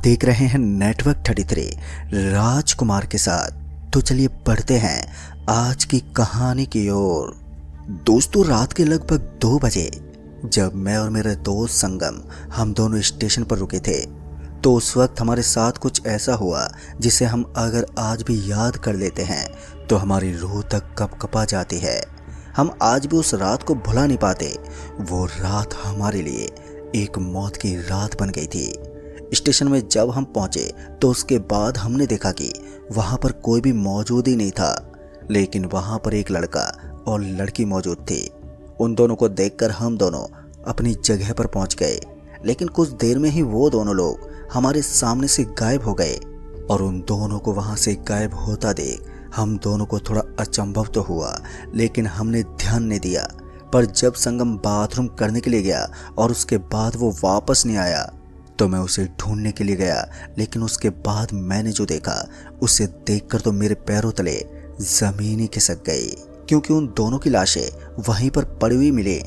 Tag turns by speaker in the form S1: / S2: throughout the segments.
S1: देख रहे हैं नेटवर्क 33 राजकुमार के साथ। तो चलिए बढ़ते हैं आज की कहानी की ओर। दोस्तों, रात के लगभग 2 बजे जब मैं और मेरा दोस्त संगम हम दोनों स्टेशन पर रुके थे, तो उस वक्त हमारे साथ कुछ ऐसा हुआ जिसे हम अगर आज भी याद कर लेते हैं तो हमारी रूह तक कपकपा जाती है। हम आज भी उस रात को भुला नहीं पाते। वो रात हमारे लिए एक मौत की रात बन गई थी। स्टेशन में जब हम पहुंचे तो उसके बाद हमने देखा कि वहां पर कोई भी मौजूद ही नहीं था, लेकिन वहां पर एक लड़का और लड़की मौजूद थे। उन दोनों को देखकर हम दोनों अपनी जगह पर पहुंच गए, लेकिन कुछ देर में ही वो दोनों लोग हमारे सामने से गायब हो गए। और उन दोनों को वहां से गायब होता देख हम दोनों को थोड़ा अचंभव तो हुआ, लेकिन हमने ध्यान नहीं दिया। पर जब संगम बाथरूम करने के लिए गया और उसके बाद वो वापस नहीं आया, तो मैं उसे ढूंढने के लिए गया। लेकिन उसके बाद मैंने जो देखा उसे देखकर तो मेरे पैरों तले जमीन ही खिसक गई, क्योंकि उन दोनों की लाशें वहीं पर पड़ी हुई मिली।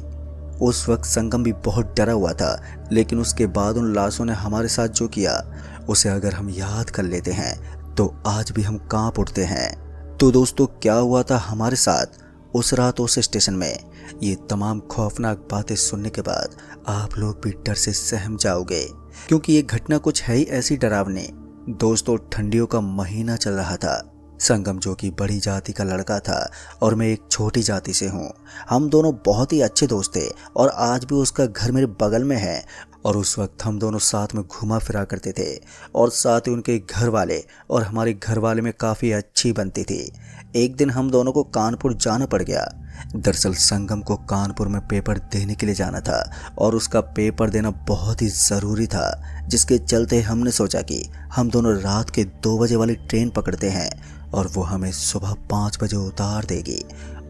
S1: उस वक्त संगम भी बहुत डरा हुआ था, लेकिन उसके बाद उन लाशों ने हमारे साथ जो किया उसे अगर हम याद कर लेते हैं तो आज भी हम कांप उठते हैं। तो दोस्तों, क्या हुआ था हमारे साथ उस रात उस स्टेशन में, ये तमाम खौफनाक बातें सुनने के बाद आप लोग भी डर से सहम जाओगे, क्योंकि ये घटना कुछ है ही ऐसी डरावनी। दोस्तों, ठंडियों का महीना चल रहा था। संगम जो कि बड़ी जाति का लड़का था और मैं एक छोटी जाति से हूँ। हम दोनों बहुत ही अच्छे दोस्त थे और आज भी उसका घर मेरे बगल में है। और उस वक्त हम दोनों साथ में घुमा फिरा करते थे और साथ ही उनके घर वाले और हमारे घर वाले में काफ़ी अच्छी बनती थी। एक दिन हम दोनों को कानपुर जाना पड़ गया। दरअसल संगम को कानपुर में पेपर देने के लिए जाना था और उसका पेपर देना बहुत ही ज़रूरी था, जिसके चलते हमने सोचा कि हम दोनों रात के 2 बजे वाली ट्रेन पकड़ते हैं और वो हमें सुबह 5 बजे उतार देगी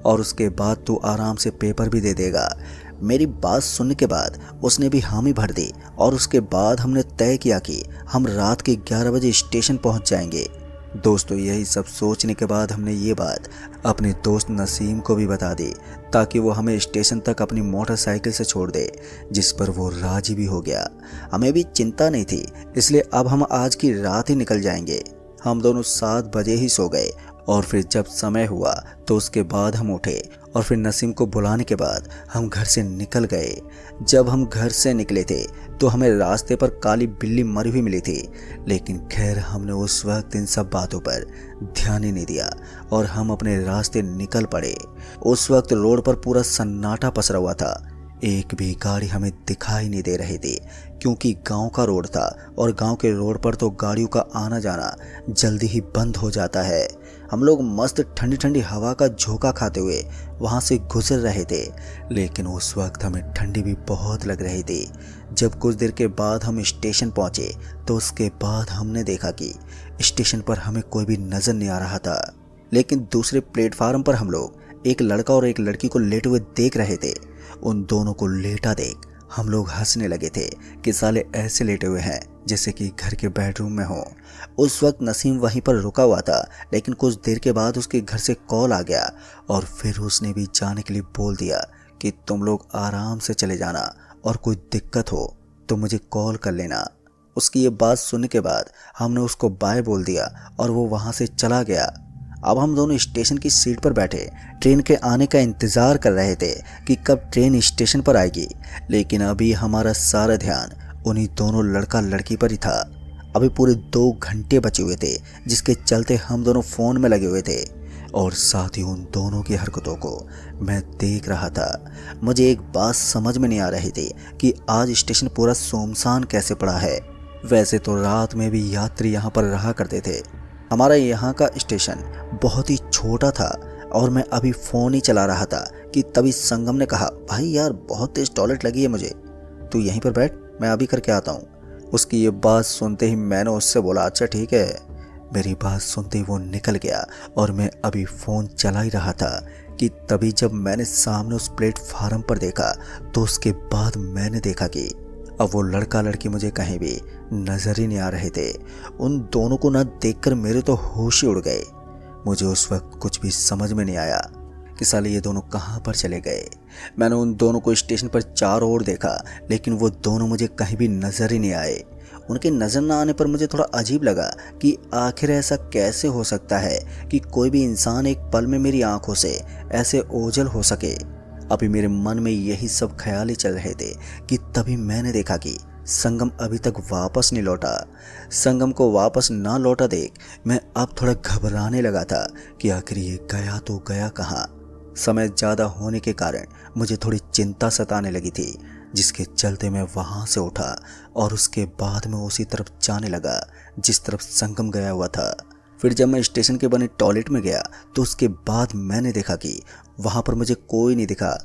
S1: और उसके बाद तू आराम से पेपर भी दे देगा। मेरी बात सुनने के बाद उसने भी हामी भर दी और उसके बाद हमने तय किया कि हम रात के 11 बजे स्टेशन पहुंच जाएंगे। दोस्तों, यही सब सोचने के बाद हमने ये बात अपने दोस्त नसीम को भी बता दी, ताकि वो हमें स्टेशन तक अपनी मोटरसाइकिल से छोड़ दे, जिस पर वो राजी भी हो गया। हमें भी चिंता नहीं थी, इसलिए अब हम आज की रात ही निकल जाएंगे। हम दोनों 7 बजे ही सो गए और फिर जब समय हुआ तो उसके बाद हम उठे और फिर नसीम को बुलाने के बाद हम घर से निकल गए। जब हम घर से निकले थे तो हमें रास्ते पर काली बिल्ली मरी हुई मिली थी, लेकिन खैर हमने उस वक्त इन सब बातों पर ध्यान ही नहीं दिया और हम अपने रास्ते निकल पड़े। उस वक्त रोड पर पूरा सन्नाटा पसरा हुआ था। एक भी गाड़ी हमें दिखाई नहीं दे रही थी, क्योंकि गांव का रोड था और गांव के रोड पर तो गाड़ियों का आना जाना जल्दी ही बंद हो जाता है। हम लोग मस्त ठंडी ठंडी हवा का झोंका खाते हुए वहां से गुजर रहे थे, लेकिन उस वक्त हमें ठंडी भी बहुत लग रही थी। जब कुछ देर के बाद हम स्टेशन पहुंचे तो उसके बाद हमने देखा कि स्टेशन पर हमें कोई भी नजर नहीं आ रहा था, लेकिन दूसरे प्लेटफार्म पर हम लोग एक लड़का और एक लड़की को लेटे हुए देख रहे थे। उन दोनों को लेटा देख हम लोग हंसने लगे थे कि साले ऐसे लेटे हुए हैं जैसे कि घर के बेडरूम में हो। उस वक्त नसीम वहीं पर रुका हुआ था, लेकिन कुछ देर के बाद उसके घर से कॉल आ गया और फिर उसने भी जाने के लिए बोल दिया कि तुम लोग आराम से चले जाना और कोई दिक्कत हो तो मुझे कॉल कर लेना। उसकी ये बात सुनने के बाद हमने उसको बाय बोल दिया और वो वहाँ से चला गया। अब हम दोनों स्टेशन की सीट पर बैठे ट्रेन के आने का इंतज़ार कर रहे थे कि कब ट्रेन स्टेशन पर आएगी, लेकिन अभी हमारा सारा ध्यान उन्हीं दोनों लड़का लड़की पर ही था। अभी पूरे 2 घंटे बचे हुए थे, जिसके चलते हम दोनों फ़ोन में लगे हुए थे और साथ ही उन दोनों की हरकतों को मैं देख रहा था। मुझे एक बात समझ में नहीं आ रही थी कि आज स्टेशन पूरा सुनसान कैसे पड़ा है। वैसे तो रात में भी यात्री यहाँ पर रहा करते थे। हमारा यहाँ का स्टेशन बहुत ही छोटा था और मैं अभी फ़ोन ही चला रहा था कि तभी संगम ने कहा, भाई यार बहुत तेज़ टॉयलेट लगी है मुझे, तू यहीं पर बैठ, मैं अभी करके आता हूँ। उसकी ये बात सुनते ही मैंने उससे बोला, अच्छा ठीक है। मेरी बात सुनते ही वो निकल गया और मैं अभी फ़ोन चला ही रहा था कि तभी जब मैंने सामने उस प्लेटफार्म पर देखा तो उसके बाद मैंने देखा कि अब वो लड़का लड़की मुझे कहीं भी नजर ही नहीं आ रहे थे। उन दोनों को ना देखकर मेरे तो होश ही उड़ गए। मुझे उस वक्त कुछ भी समझ में नहीं आया कि साले ये दोनों कहाँ पर चले गए। मैंने उन दोनों को स्टेशन पर चारों ओर देखा, लेकिन वो दोनों मुझे कहीं भी नजर ही नहीं आए। उनके नज़र न आने पर मुझे थोड़ा अजीब लगा कि आखिर ऐसा कैसे हो सकता है कि कोई भी इंसान एक पल में मेरी आंखों से ऐसे ओझल हो सके। अभी मेरे मन में यही सब ख्याल ही चल रहे थे कि तभी मैंने देखा कि संगम अभी तक वापस नहीं लौटा। संगम को वापस ना लौटा देख मैं अब थोड़ा घबराने लगा था कि आखिर ये गया तो गया कहाँ। समय ज़्यादा होने के कारण मुझे थोड़ी चिंता सताने लगी थी, जिसके चलते मैं वहाँ से उठा और उसके बाद मैं उसी तरफ जाने लगा जिस तरफ संगम गया हुआ था। फिर जब मैं स्टेशन के बने टॉयलेट में गया तो उसके बाद मैंने देखा कि वहाँ पर मुझे कोई नहीं दिखा।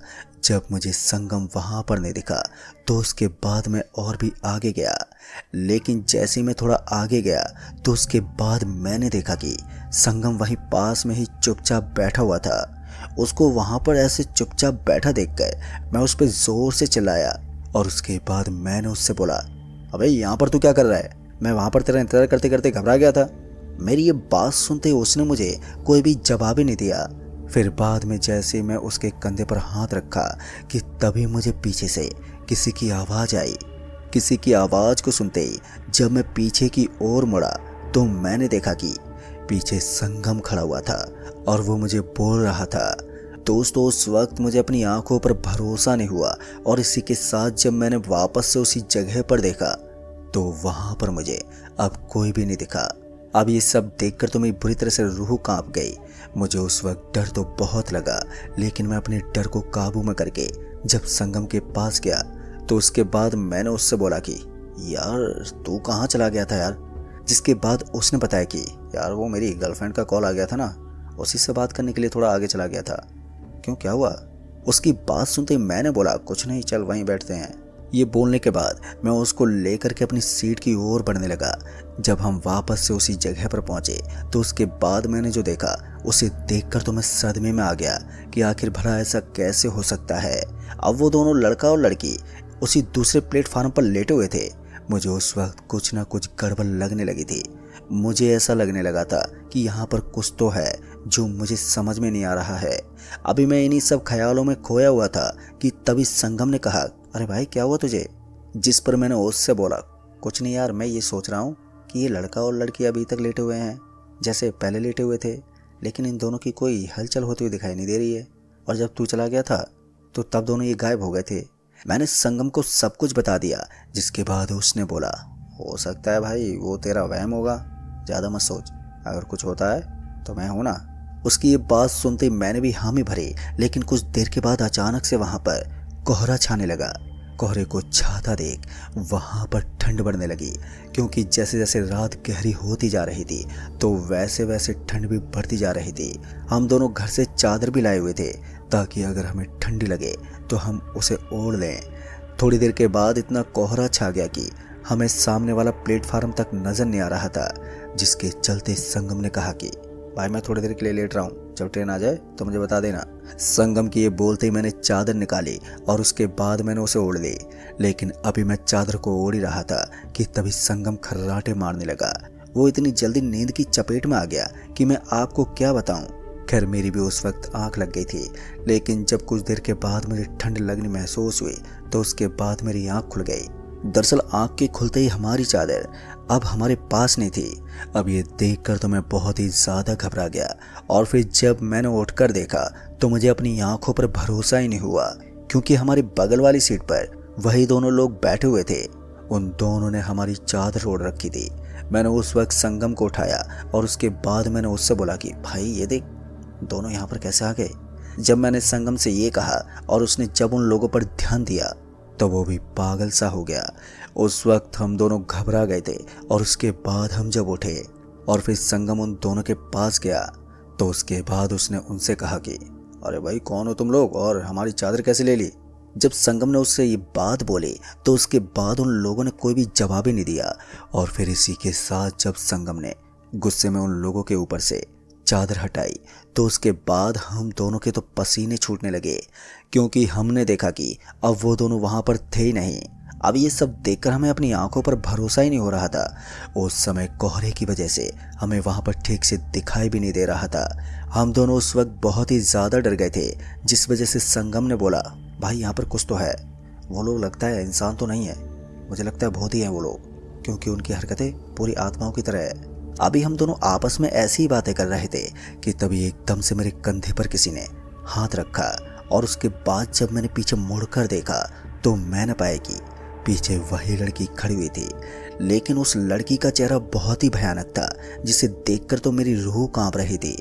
S1: जब मुझे संगम वहाँ पर नहीं दिखा तो उसके बाद मैं और भी आगे गया, लेकिन जैसे ही मैं थोड़ा आगे गया तो उसके बाद मैंने देखा कि संगम वहीं पास में ही चुपचाप बैठा हुआ था। उसको वहाँ पर ऐसे चुपचाप बैठा देखकर मैं उस पर ज़ोर से चिल्लाया और उसके बाद मैंने उससे बोला, अबे यहाँ पर तू क्या कर रहा है? मैं वहाँ पर तेरा इंतज़ार करते करते घबरा गया था। मेरी ये बात सुनते उसने मुझे कोई भी जवाब ही नहीं दिया। फिर बाद में जैसे मैं उसके कंधे पर हाथ रखा कि तभी मुझे पीछे से किसी की आवाज़ आई। किसी की आवाज़ को सुनते ही जब मैं पीछे की ओर मुड़ा तो मैंने देखा कि पीछे संगम खड़ा हुआ था और वो मुझे बोल रहा था। दोस्तों, उस वक्त मुझे अपनी आंखों पर भरोसा नहीं हुआ और इसी के साथ जब मैंने वापस से उसी जगह पर देखा तो वहाँ पर मुझे अब कोई भी नहीं दिखा। अब ये सब देखकर तो मेरी बुरी तरह से रूह कांप गई। मुझे उस वक्त डर तो बहुत लगा, लेकिन मैं अपने डर को काबू में करके जब संगम के पास गया तो उसके बाद मैंने उससे बोला कि यार तू कहाँ चला गया था यार। जिसके बाद उसने बताया कि यार वो मेरी गर्लफ्रेंड का कॉल आ गया था ना, उसी से बात करने के लिए थोड़ा आगे चला गया था। क्यों, क्या हुआ? उसकी बात सुनते ही मैंने बोला, कुछ नहीं, चल वहीं बैठते हैं। ये बोलने के बाद मैं उसको लेकर के अपनी सीट की ओर बढ़ने लगा। जब हम वापस से उसी जगह पर पहुंचे तो उसके बाद मैंने जो देखा उसे देखकर तो मैं सदमे में आ गया कि आखिर भला ऐसा कैसे हो सकता है। अब वो दोनों लड़का और लड़की उसी दूसरे प्लेटफार्म पर लेटे हुए थे। मुझे उस वक्त कुछ ना कुछ गड़बड़ लगने लगी थी। मुझे ऐसा लगने लगा था कि यहाँ पर कुछ तो है जो मुझे समझ में नहीं आ रहा है। अभी मैं इन्हीं सब ख्यालों में खोया हुआ था कि तभी संगम ने कहा, अरे भाई क्या हुआ तुझे? जिस पर मैंने उससे बोला, कुछ नहीं यार, मैं ये सोच रहा हूँ कि ये लड़का और लड़की अभी तक लेटे हुए हैं जैसे पहले लेटे हुए थे, लेकिन इन दोनों की कोई हलचल होती हुई दिखाई नहीं दे रही है। और जब तू चला गया था तो तब दोनों ये गायब हो गए थे। मैंने संगम को सब कुछ बता दिया, जिसके बाद उसने बोला, हो सकता है भाई वो तेरा वहम होगा, ज़्यादा मत सोच, अगर कुछ होता है तो मैं हूं ना। उसकी ये बात सुनते मैंने भी हामी भरी, लेकिन कुछ देर के बाद अचानक से वहाँ पर कोहरा छाने लगा। कोहरे को छाता देख वहाँ पर ठंड बढ़ने लगी, क्योंकि जैसे जैसे रात गहरी होती जा रही थी तो वैसे वैसे ठंड भी बढ़ती जा रही थी। हम दोनों घर से चादर भी लाए हुए थे ताकि अगर हमें ठंडी लगे तो हम उसे ओढ़ लें। थोड़ी देर के बाद इतना कोहरा छा गया कि हमें सामने वाला प्लेटफार्म तक नजर नहीं आ रहा था, जिसके चलते संगम ने कहा कि भाई मैं थोड़ी देर के लिए लेट रहा हूँ, जब ट्रेन आ जाए तो मुझे बता देना। संगम की ये बोलते ही मैंने चादर निकाली और उसके बाद मैंने उसे ओढ़ ली। लेकिन अभी मैं चादर को ओढ़ ही रहा था कि तभी संगम खर्राटे मारने लगा। वो इतनी जल्दी नींद की चपेट में आ गया कि मैं आपको क्या बताऊं। खैर मेरी भी उस वक्त आंख लग गई थी, लेकिन जब कुछ देर के बाद मुझे ठंड लगनी महसूस हुई तो उसके बाद मेरी आंख खुल गई। दरअसल आंख के खुलते ही हमारी चादर अब हमारे पास नहीं थी। अब ये देखकर तो मैं बहुत ही ज़्यादा घबरा गया, और फिर जब मैंने उठकर देखा तो मुझे अपनी आंखों पर भरोसा ही नहीं हुआ, क्योंकि हमारी बगल वाली सीट पर वही दोनों लोग बैठे हुए थे। उन दोनों ने हमारी चादर ओढ़ रखी थी। मैंने उस वक्त संगम को उठाया और उसके बाद मैंने उससे बोला कि भाई ये देख, दोनों यहाँ पर कैसे आ गए। जब मैंने संगम से ये कहा और उसने जब उन लोगों पर ध्यान दिया तो वो भी पागल सा हो गया। उस वक्त हम दोनों घबरा गए थे, और उसके बाद हम जब उठे और फिर संगम उन दोनों के पास गया तो उसके बाद उसने उनसे कहा कि अरे भाई कौन हो तुम लोग और हमारी चादर कैसे ले ली। जब संगम ने उससे ये बात बोली तो उसके बाद उन लोगों ने कोई भी जवाब ही नहीं दिया, और फिर इसी के साथ जब संगम ने गुस्से में उन लोगों के ऊपर से चादर हटाई तो उसके बाद हम दोनों के तो पसीने छूटने लगे, क्योंकि हमने देखा कि अब वो दोनों वहाँ पर थे ही नहीं। अब ये सब देखकर हमें अपनी आंखों पर भरोसा ही नहीं हो रहा था। उस समय कोहरे की वजह से हमें वहाँ पर ठीक से दिखाई भी नहीं दे रहा था। हम दोनों उस वक्त बहुत ही ज़्यादा डर गए थे, जिस वजह से संगम ने बोला, भाई यहाँ पर कुछ तो है, वो लोग लगता है इंसान तो नहीं है, मुझे लगता है बहुत ही है वो लोग। क्योंकि उनकी हरकतें पूरी आत्माओं की तरह है। अभी हम दोनों आपस में ऐसी ही बातें कर रहे थे कि तभी एकदम से मेरे कंधे पर किसी ने हाथ रखा और उसके बाद जब मैंने पीछे मुड़कर देखा तो मैं न पाया कि पीछे वही लड़की खड़ी हुई थी। लेकिन उस लड़की का चेहरा बहुत ही भयानक था, जिसे देखकर तो मेरी रूह कांप रही थी।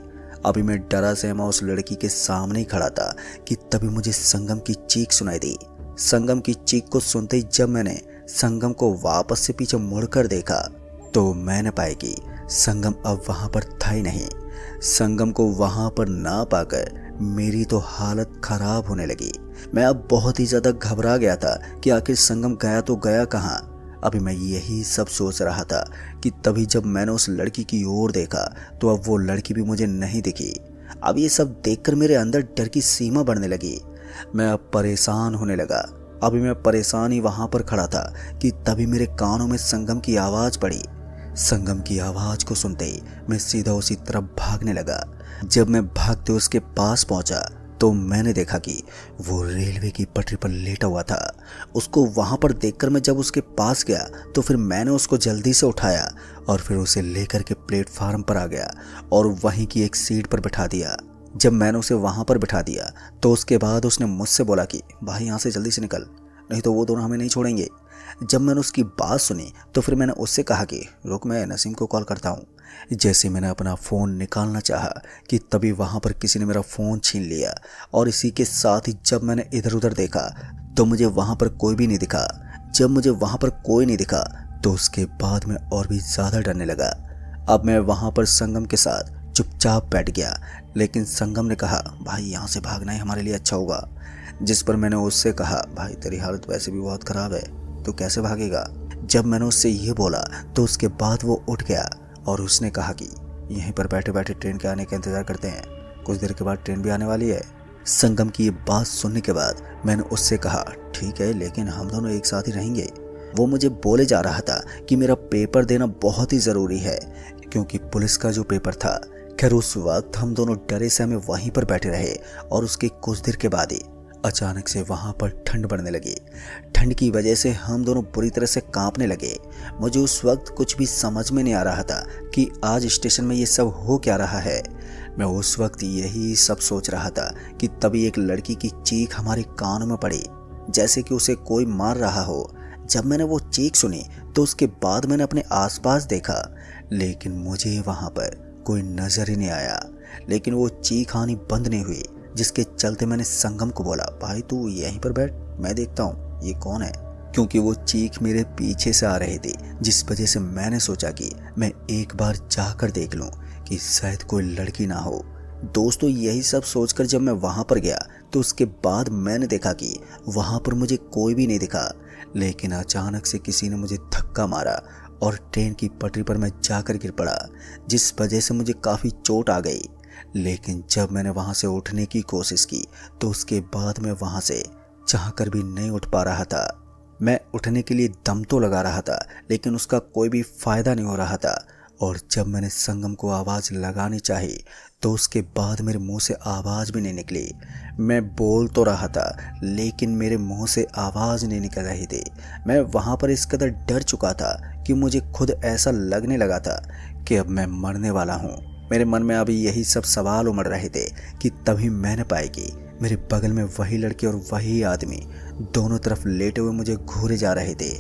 S1: अभी मैं डरा सहमा उस लड़की के सामने ही खड़ा था कि तभी मुझे संगम की चीख सुनाई दी। संगम की चीख को सुनते ही जब मैंने संगम को वापस से पीछे मुड़कर देखा तो मैंने पाया कि संगम अब वहां पर था ही नहीं। संगम को वहां पर ना पाकर मेरी तो हालत खराब होने लगी। मैं अब बहुत ही ज्यादा घबरा गया था कि आखिर संगम गया तो गया कहाँ। अभी मैं यही सब सोच रहा था कि तभी जब मैंने उस लड़की की ओर देखा तो अब वो लड़की भी मुझे नहीं दिखी। अब ये सब देखकर मेरे अंदर डर की सीमा बढ़ने लगी। मैं अब परेशान होने लगा। अभी मैं परेशान ही वहां पर खड़ा था कि तभी मेरे कानों में संगम की आवाज पड़ी। संगम की आवाज को सुनते ही मैं सीधा उसी तरफ भागने लगा। जब मैं भागते उसके पास पहुंचा तो मैंने देखा कि वो रेलवे की पटरी पर लेटा हुआ था। उसको वहां पर देखकर मैं जब उसके पास गया तो फिर मैंने उसको जल्दी से उठाया और फिर उसे लेकर के प्लेटफार्म पर आ गया और वहीं की एक सीट पर बिठा दिया। जब मैंने उसे वहां पर बिठा दिया तो उसके बाद उसने मुझसे बोला कि भाई यहाँ से जल्दी से निकल, नहीं तो वो दोनों हमें नहीं छोड़ेंगे। जब मैंने उसकी बात सुनी तो फिर मैंने उससे कहा कि रुक, मैं नसीम को कॉल करता हूँ। जैसे मैंने अपना फ़ोन निकालना चाहा कि तभी वहाँ पर किसी ने मेरा फ़ोन छीन लिया और इसी के साथ ही जब मैंने इधर उधर देखा तो मुझे वहाँ पर कोई भी नहीं दिखा। जब मुझे वहाँ पर कोई नहीं दिखा तो उसके बाद मैं और भी ज़्यादा डरने लगा। अब मैं वहाँ पर संगम के साथ चुपचाप बैठ गया, लेकिन संगम ने कहा भाई यहाँ से भागना ही हमारे लिए अच्छा होगा। जिस पर मैंने उससे कहा भाई तेरी हालत वैसे भी बहुत ख़राब है, तो कैसे भागेगा। जब मैंने उससे ये बोला तो उसके बाद वो उठ गया और उसने कहा कि यहीं पर बैठे बैठे ट्रेन के आने का इंतज़ार करते हैं, कुछ देर के बाद ट्रेन भी आने वाली है। संगम की ये बात सुनने के बाद मैंने उससे कहा ठीक है, लेकिन हम दोनों एक साथ ही रहेंगे। वो मुझे बोले जा रहा था कि मेरा पेपर देना बहुत ही ज़रूरी है, क्योंकि पुलिस का जो पेपर था। खैर उस वक्त हम दोनों डरे से हमें वहीं पर बैठे रहे और उसके कुछ देर के बाद ही अचानक से वहाँ पर ठंड बढ़ने लगी। ठंड की वजह से हम दोनों बुरी तरह से कांपने लगे। मुझे उस वक्त कुछ भी समझ में नहीं आ रहा था कि आज स्टेशन में ये सब हो क्या रहा है। मैं उस वक्त यही सब सोच रहा था कि तभी एक लड़की की चीख हमारे कानों में पड़ी, जैसे कि उसे कोई मार रहा हो। जब मैंने वो चीख सुनी तो उसके बाद मैंने अपने आसपास देखा, लेकिन मुझे वहाँ पर कोई नजर ही नहीं आया। लेकिन वो चीख आनी बंद नहीं हुई, जिसके चलते मैंने संगम को बोला भाई तू यहीं पर बैठ, मैं देखता हूँ ये कौन है। क्योंकि वो चीख मेरे पीछे से आ रही थी, जिस वजह से मैंने सोचा कि मैं एक बार जाकर देख लूँ कि शायद कोई लड़की ना हो। दोस्तों यही सब सोचकर जब मैं वहाँ पर गया तो उसके बाद मैंने देखा कि वहाँ पर मुझे कोई भी नहीं दिखा। लेकिन अचानक से किसी ने मुझे धक्का मारा और ट्रेन की पटरी पर मैं जाकर गिर पड़ा, जिस वजह से मुझे काफ़ी चोट आ गई। लेकिन जब मैंने वहाँ से उठने की कोशिश की तो उसके बाद मैं वहाँ से चाहकर भी नहीं उठ पा रहा था। मैं उठने के लिए दम तो लगा रहा था, लेकिन उसका कोई भी फ़ायदा नहीं हो रहा था। और जब मैंने संगम को आवाज़ लगानी चाही तो उसके बाद मेरे मुंह से आवाज़ भी नहीं निकली। मैं बोल तो रहा था लेकिन मेरे मुंह से आवाज़ नहीं निकल रही थी। मैं वहाँ पर इस कदर डर चुका था कि मुझे खुद ऐसा लगने लगा था कि अब मैं मरने वाला हूँ। मेरे मन में अभी यही सब सवाल उमड़ रहे थे कि तभी मैंने पाया कि मेरे बगल में वही लड़की और वही आदमी दोनों तरफ लेटे हुए मुझे घूरे जा रहे थे,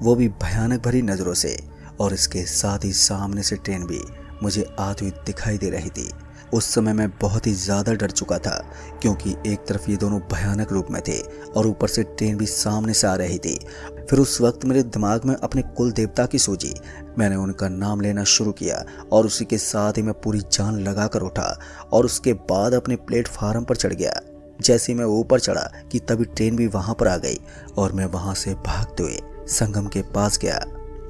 S1: वो भी भयानक भरी नज़रों से। और इसके साथ ही सामने से ट्रेन भी मुझे आती हुई दिखाई दे रही थी। उस समय मैं बहुत ही ज़्यादा डर चुका था, क्योंकि एक तरफ ये दोनों भयानक रूप में थे और ऊपर से ट्रेन भी सामने से आ रही थी। फिर उस वक्त मेरे दिमाग में अपने कुल देवता की सूझी। मैंने उनका नाम लेना शुरू किया और उसी के साथ ही मैं पूरी जान लगा कर उठा और उसके बाद अपने प्लेटफार्म पर चढ़ गया। जैसे ही मैं ऊपर चढ़ा कि तभी ट्रेन भी वहाँ पर आ गई और मैं वहाँ से भागते हुए संगम के पास गया।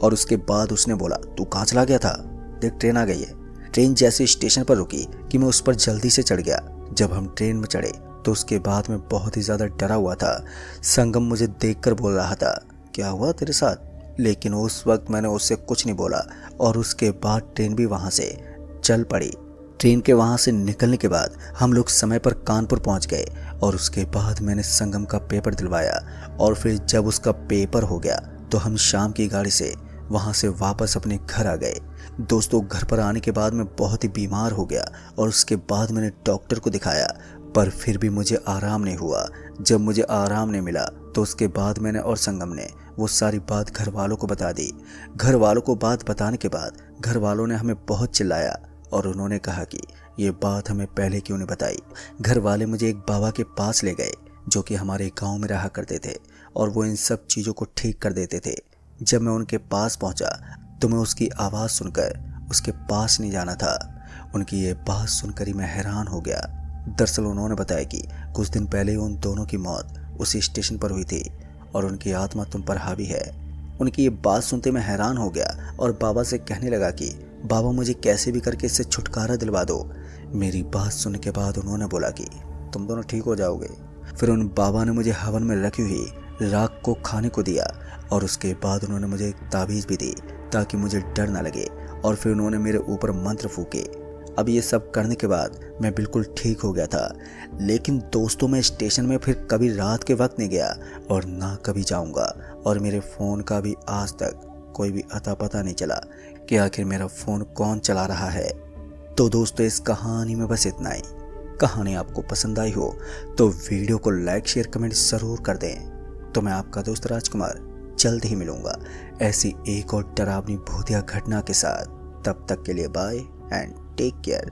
S1: और उसके बाद उसने बोला तू कहाँ चला गया था, देख ट्रेन आ गई है। ट्रेन जैसे स्टेशन पर रुकी कि मैं उस पर जल्दी से चढ़ गया। जब हम ट्रेन में चढ़े तो उसके बाद मैं बहुत ही ज़्यादा डरा हुआ था। संगम मुझे देखकर बोल रहा था क्या हुआ तेरे साथ, लेकिन उस वक्त मैंने उससे कुछ नहीं बोला। और उसके बाद ट्रेन भी वहाँ से चल पड़ी। ट्रेन के वहाँ से निकलने के बाद हम लोग समय पर कानपुर पहुँच गए और उसके बाद मैंने संगम का पेपर दिलवाया। और फिर जब उसका पेपर हो गया तो हम शाम की गाड़ी से वहाँ से वापस अपने घर आ गए। दोस्तों घर पर आने के बाद मैं बहुत ही बीमार हो गया और उसके बाद मैंने डॉक्टर को दिखाया, पर फिर भी मुझे आराम नहीं हुआ। जब मुझे आराम नहीं मिला तो उसके बाद मैंने और संगम ने वो सारी बात घर वालों को बता दी। घर वालों को बात बताने के बाद घर वालों ने हमें बहुत चिल्लाया और उन्होंने कहा कि ये बात हमें पहले क्यों नहीं बताई। घर वाले मुझे एक बाबा के पास ले गए जो कि हमारे गांव में रहा करते थे और वो इन सब चीज़ों को ठीक कर देते थे। जब मैं उनके पास पहुंचा तो मैं उसकी आवाज़ सुनकर उसके पास नहीं जाना था। उनकी ये बात सुनकर ही मैं हैरान हो गया। दरअसल उन्होंने बताया कि कुछ दिन पहले उन दोनों की मौत उसी स्टेशन पर हुई थी और उनकी आत्मा तुम पर हावी है। उनकी ये बात सुनते मैं हैरान हो गया और बाबा से कहने लगा कि बाबा मुझे कैसे भी करके इससे छुटकारा दिलवा दो। मेरी बात सुनने के बाद उन्होंने बोला कि तुम दोनों ठीक हो जाओगे। फिर उन बाबा ने मुझे हवन में रखी हुई राख को खाने को दिया और उसके बाद उन्होंने मुझे एक ताबीज़ भी दी ताकि मुझे डर ना लगे और फिर उन्होंने मेरे ऊपर मंत्र फूके। अब ये सब करने के बाद मैं बिल्कुल ठीक हो गया था। लेकिन दोस्तों मैं स्टेशन में फिर कभी रात के वक्त नहीं गया और ना कभी जाऊंगा और मेरे फ़ोन का भी आज तक कोई भी अता पता नहीं चला कि आखिर मेरा फ़ोन कौन चला रहा है। तो दोस्तों इस कहानी में बस इतना ही। कहानी आपको पसंद आई हो तो वीडियो को लाइक शेयर कमेंट ज़रूर कर दें। तो मैं आपका दोस्त राजकुमार जल्द ही मिलूंगा ऐसी एक और डरावनी भूतिया घटना के साथ। तब तक के लिए बाय एंड टेक केयर।